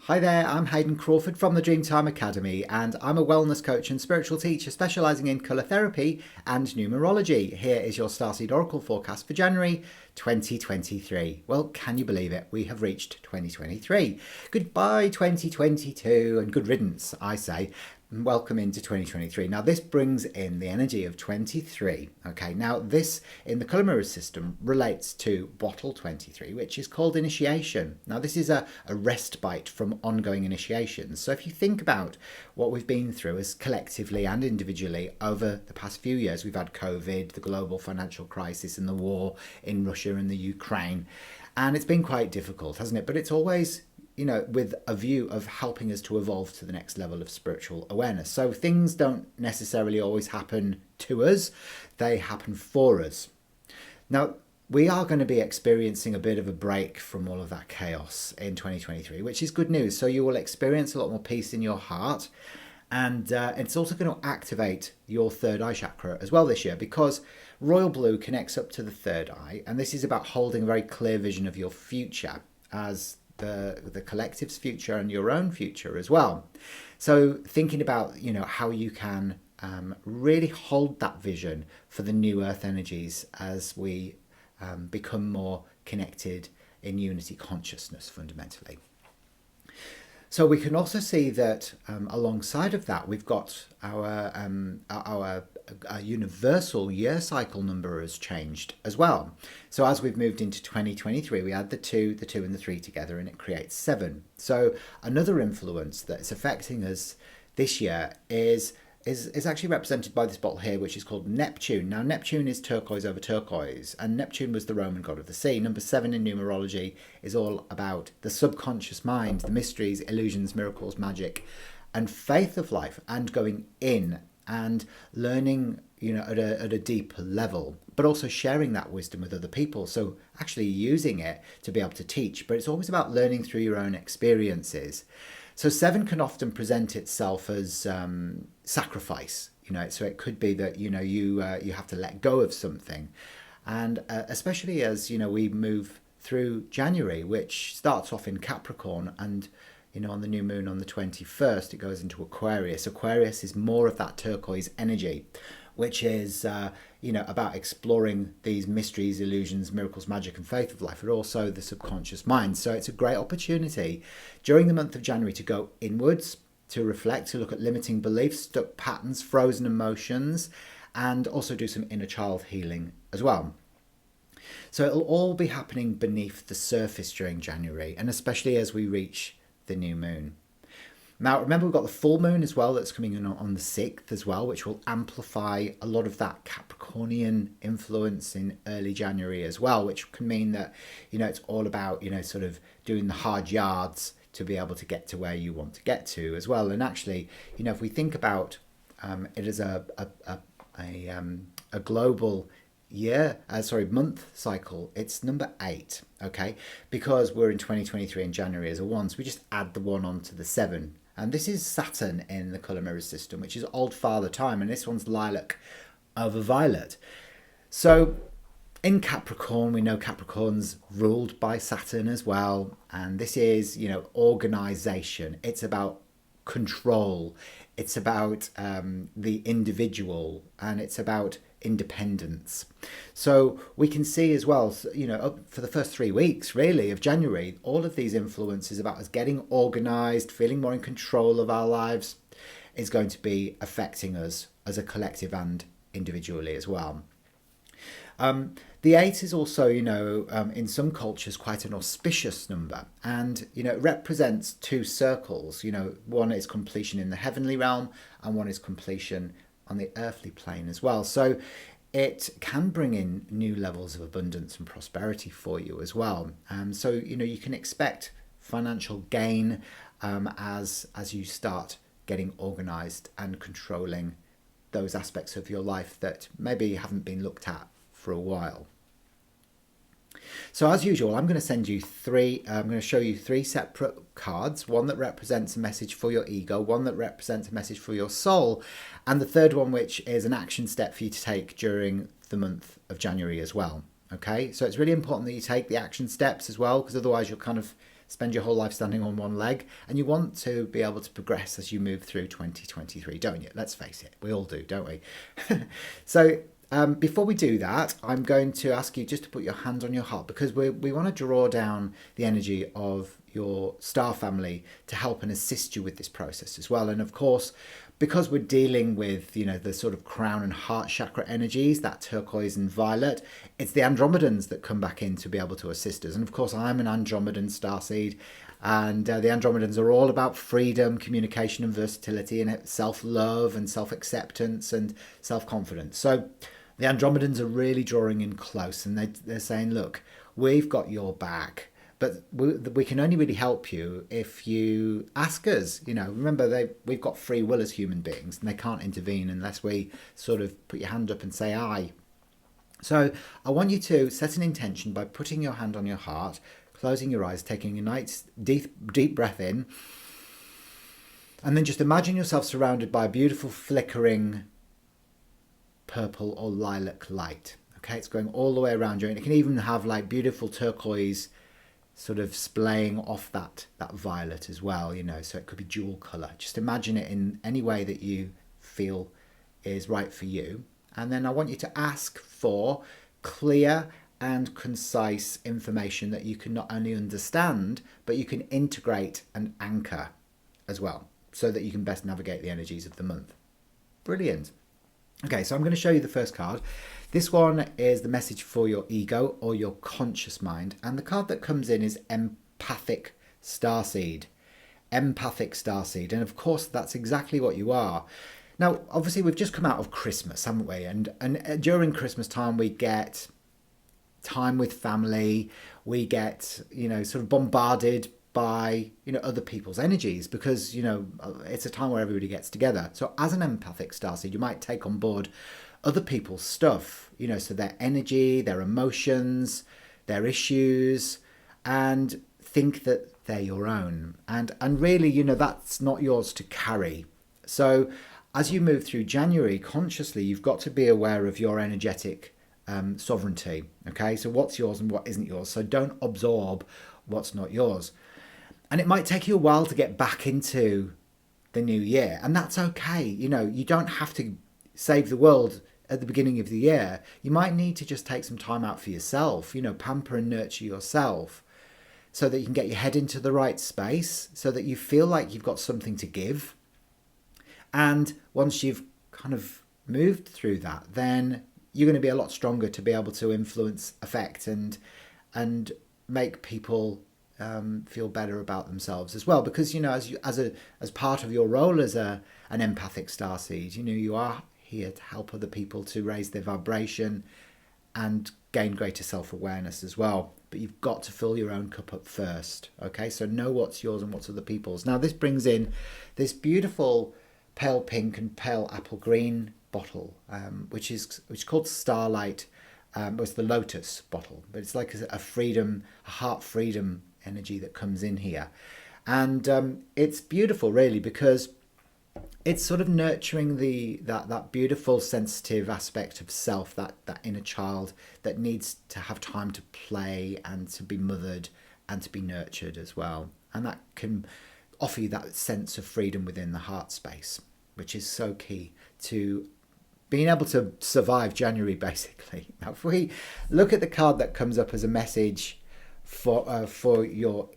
Hi there, I'm Hayden Crawford from the Dreamtime Academy, and I'm a wellness coach and spiritual teacher specialising in colour therapy and numerology. Here is your Starseed Oracle forecast for January 2023. Well, can you believe it? We have reached 2023. Goodbye 2022 and good riddance, I say. Welcome into 2023. Now this brings in the energy of 23. Okay, now this in the colour mirror system relates to bottle 23, which is called initiation. Now this is a respite from ongoing initiations. So if you think about what we've been through as collectively and individually over the past few years, we've had COVID, the global financial crisis and the war in Russia and the Ukraine. And it's been quite difficult, hasn't it? But it's always with a view of helping us to evolve to the next level of spiritual awareness. So things don't necessarily always happen to us, they happen for us. Now, we are going to be experiencing a bit of a break from all of that chaos in 2023, which is good news. So you will experience a lot more peace in your heart. And it's also going to activate your third eye chakra as well this year, because royal blue connects up to the third eye. And this is about holding a very clear vision of your future as the collective's future and your own future as well. So thinking about how you can really hold that vision for the new earth energies as we become more connected in unity consciousness fundamentally. So we can also see that alongside of that, we've got our universal year cycle number has changed as well. So as we've moved into 2023, we add the 2 and the 3 together and it creates 7. So another influence that is affecting us this year is actually represented by this bottle here, which is called Neptune. Now, Neptune is turquoise over turquoise, and Neptune was the Roman god of the sea. Number 7 in numerology is all about the subconscious mind, the mysteries, illusions, miracles, magic, and faith of life, and going in and learning, at a deeper level, but also sharing that wisdom with other people. So actually using it to be able to teach, but it's always about learning through your own experiences. So 7 can often present itself as sacrifice, so it could be that, you have to let go of something. And especially as, we move through January, which starts off in Capricorn and, on the new moon on the 21st, it goes into Aquarius. Aquarius is more of that turquoise energy, which is, about exploring these mysteries, illusions, miracles, magic and faith of life, but also the subconscious mind. So it's a great opportunity during the month of January to go inwards, to reflect, to look at limiting beliefs, stuck patterns, frozen emotions, and also do some inner child healing as well. So it'll all be happening beneath the surface during January, and especially as we reach the new moon. Now, remember, we've got the full moon as well that's coming in on the 6th as well, which will amplify a lot of that Capricornian influence in early January as well, which can mean that, it's all about, sort of doing the hard yards to be able to get to where you want to get to as well. And actually, if we think about it as a global month cycle, it's number 8, okay? Because we're in 2023 in January as a 1, so we just add the 1 onto the 7. And this is Saturn in the colour mirror system, which is old father time, and this one's lilac over violet. So in Capricorn, we know Capricorn's ruled by Saturn as well, and this is, organisation. It's about control, it's about the individual, and it's about independence. So we can see as well, for the first 3 weeks really of January, all of these influences about us getting organised, feeling more in control of our lives is going to be affecting us as a collective and individually as well. The 8 is also, in some cultures quite an auspicious number, and, it represents 2 circles. One is completion in the heavenly realm and one is completion on the earthly plane as well. So it can bring in new levels of abundance and prosperity for you as well. So, you can expect financial gain as you start getting organised and controlling those aspects of your life that maybe haven't been looked at for a while. So as usual, I'm going to show you 3 separate cards, one that represents a message for your ego, one that represents a message for your soul, and the third one which is an action step for you to take during the month of January as well. Okay, so it's really important that you take the action steps as well, because otherwise you'll kind of spend your whole life standing on one leg, and you want to be able to progress as you move through 2023, don't you? Let's face it, we all do, don't we? So before we do that, I'm going to ask you just to put your hand on your heart, because we want to draw down the energy of your star family to help and assist you with this process as well. And of course, because we're dealing with, you know, the sort of crown and heart chakra energies, that turquoise and violet, it's the Andromedans that come back in to be able to assist us. And of course, I'm an Andromedan starseed, and the Andromedans are all about freedom, communication and versatility, and self-love and self-acceptance and self-confidence. So the Andromedans are really drawing in close, and they're saying, look, we've got your back, but we can only really help you if you ask us. You know, remember, we've got free will as human beings, and they can't intervene unless we sort of put your hand up and say aye. So I want you to set an intention by putting your hand on your heart, closing your eyes, taking a nice deep breath in, and then just imagine yourself surrounded by a beautiful flickering purple or lilac light. Okay, it's going all the way around you, and it can even have like beautiful turquoise sort of splaying off that violet as well, you know, so it could be dual color. Just imagine it in any way that you feel is right for you. And then I want you to ask for clear and concise information that you can not only understand, but you can integrate and anchor as well, so that you can best navigate the energies of the month. Brilliant. Okay, so I'm going to show you the first card. This one is the message for your ego or your conscious mind. And the card that comes in is Empathic Starseed. Empathic Starseed. And of course, that's exactly what you are. Now, obviously, we've just come out of Christmas, haven't we? And during Christmas time, we get time with family. We get, you know, sort of bombarded by, you know, other people's energies, because, you know, it's a time where everybody gets together. So as an empathic starseed, you might take on board other people's stuff, you know, so their energy, their emotions, their issues, and think that they're your own. And really, you know, that's not yours to carry. So as you move through January, consciously, you've got to be aware of your energetic sovereignty. Okay, so what's yours and what isn't yours. So don't absorb what's not yours. And it might take you a while to get back into the new year, and that's okay. You know, you don't have to save the world at the beginning of the year. You might need to just take some time out for yourself, you know, pamper and nurture yourself, so that you can get your head into the right space, so that you feel like you've got something to give. And once you've kind of moved through that, then you're going to be a lot stronger to be able to influence, affect, and make people feel better about themselves as well. Because, you know, as part of your role as an empathic starseed, you know, you are here to help other people to raise their vibration and gain greater self-awareness as well. But you've got to fill your own cup up first. Okay, so know what's yours and what's other people's. Now, this brings in this beautiful pale pink and pale apple green bottle, which is called Starlight. It's the Lotus bottle, but it's like a freedom, a heart freedom energy that comes in here. And it's beautiful, really, because it's sort of nurturing that beautiful sensitive aspect of self, that inner child that needs to have time to play and to be mothered and to be nurtured as well. And that can offer you that sense of freedom within the heart space, which is so key to being able to survive January, basically. Now, if we look at the card that comes up as a message for your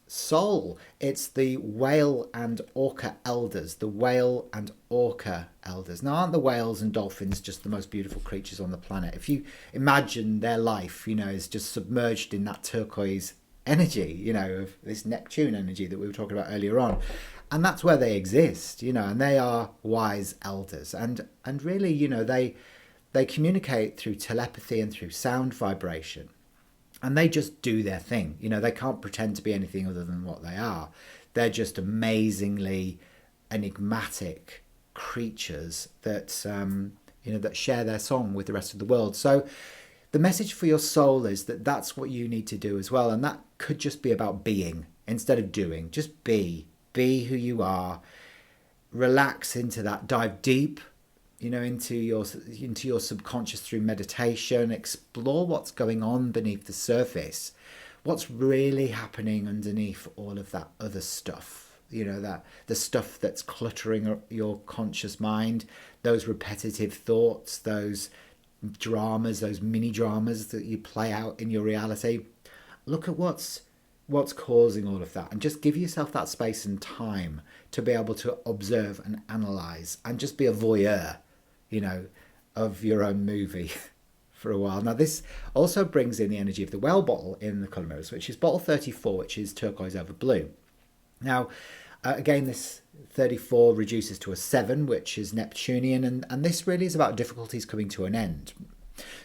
soul, it's the whale and orca elders. The whale and orca elders. Now, aren't the whales and dolphins just the most beautiful creatures on the planet? If you imagine their life, you know, is just submerged in that turquoise energy, you know, of this Neptune energy that we were talking about earlier on. And that's where they exist, you know, and they are wise elders. And really, you know, they communicate through telepathy and through sound vibration. And they just do their thing. You know, they can't pretend to be anything other than what they are. They're just amazingly enigmatic creatures that, you know, that share their song with the rest of the world. So the message for your soul is that that's what you need to do as well. And that could just be about being instead of doing. Just be. Be who you are. Relax into that. Dive deep, you know, into your subconscious through meditation. Explore what's going on beneath the surface, what's really happening underneath all of that other stuff, that the stuff that's cluttering your conscious mind, those repetitive thoughts, those dramas, those mini dramas that you play out in your reality. Look at what's causing all of that, and just give yourself that space and time to be able to observe and analyze and just be a voyeur, of your own movie for a while. Now, this also brings in the energy of the well bottle in the colour mirrors, which is bottle 34, which is turquoise over blue. Now, again, this 34 reduces to a 7, which is Neptunian, and this really is about difficulties coming to an end.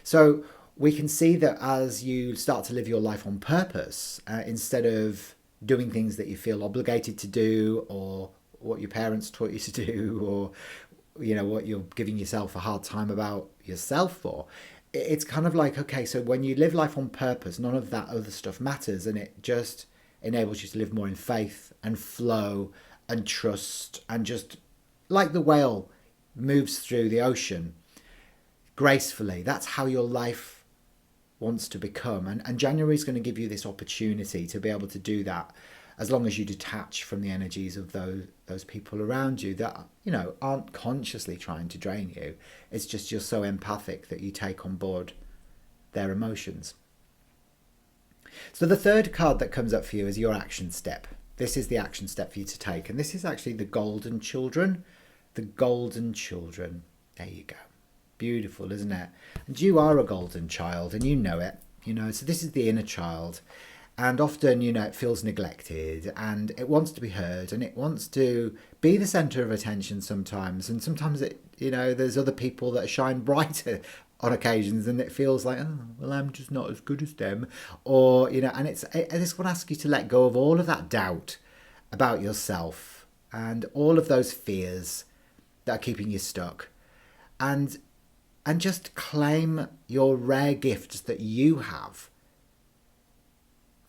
So we can see that as you start to live your life on purpose, instead of doing things that you feel obligated to do, or what your parents taught you to do, or what you're giving yourself a hard time about yourself for, it's kind of like, okay, so when you live life on purpose, none of that other stuff matters, and it just enables you to live more in faith and flow and trust, and just like the whale moves through the ocean gracefully. That's how your life wants to become, and January is going to give you this opportunity to be able to do that, as long as you detach from the energies of those people around you that aren't consciously trying to drain you. It's just you're so empathic that you take on board their emotions. So the third card that comes up for you is your action step. This is the action step for you to take, and this is actually the Golden Children. The Golden Children. There you go. Beautiful, isn't it? And you are a golden child, and you know it. So this is the inner child. And often, it feels neglected, and it wants to be heard, and it wants to be the centre of attention sometimes. And sometimes there's other people that shine brighter on occasions, and it feels like, oh, well, I'm just not as good as them. Or, and I just want to ask you to let go of all of that doubt about yourself and all of those fears that are keeping you stuck. And just claim your rare gifts that you have,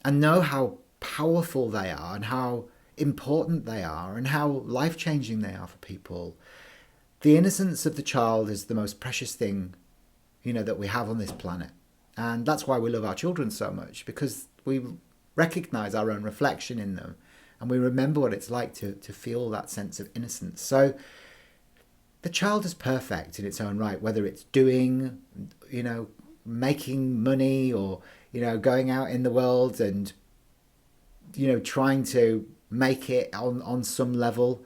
and know how powerful they are, and how important they are, and how life-changing they are for people. The innocence of the child is the most precious thing, that we have on this planet. And that's why we love our children so much, because we recognise our own reflection in them, and we remember what it's like to feel that sense of innocence. So the child is perfect in its own right, whether it's doing, making money, or going out in the world and trying to make it on some level.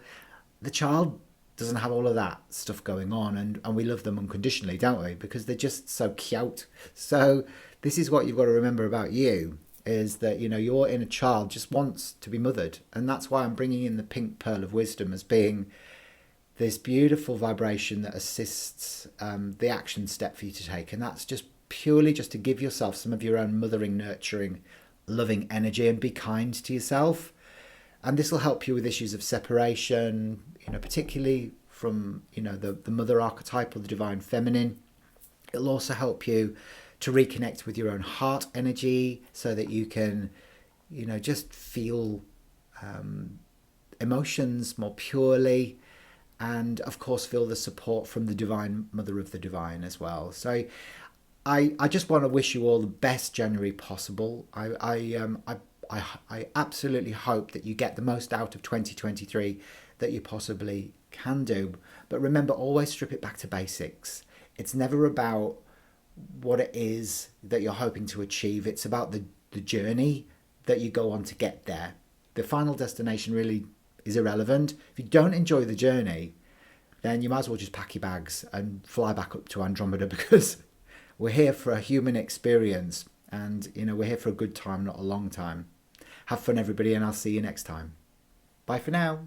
The child doesn't have all of that stuff going on, and we love them unconditionally, don't we? Because they're just so cute. So this is what you've got to remember about you, is that your inner child just wants to be mothered, and that's why I'm bringing in the pink pearl of wisdom as being this beautiful vibration that assists the action step for you to take. And that's just purely just to give yourself some of your own mothering, nurturing, loving energy, and be kind to yourself. And this will help you with issues of separation, particularly from the mother archetype or the divine feminine. It'll also help you to reconnect with your own heart energy, so that you can just feel emotions more purely, and of course feel the support from the divine mother of the divine as well. So I just want to wish you all the best January possible. I absolutely hope that you get the most out of 2023 that you possibly can do. But remember, always strip it back to basics. It's never about what it is that you're hoping to achieve. It's about the journey that you go on to get there. The final destination really is irrelevant. If you don't enjoy the journey, then you might as well just pack your bags and fly back up to Andromeda, because we're here for a human experience, and we're here for a good time, not a long time. Have fun, everybody, and I'll see you next time. Bye for now.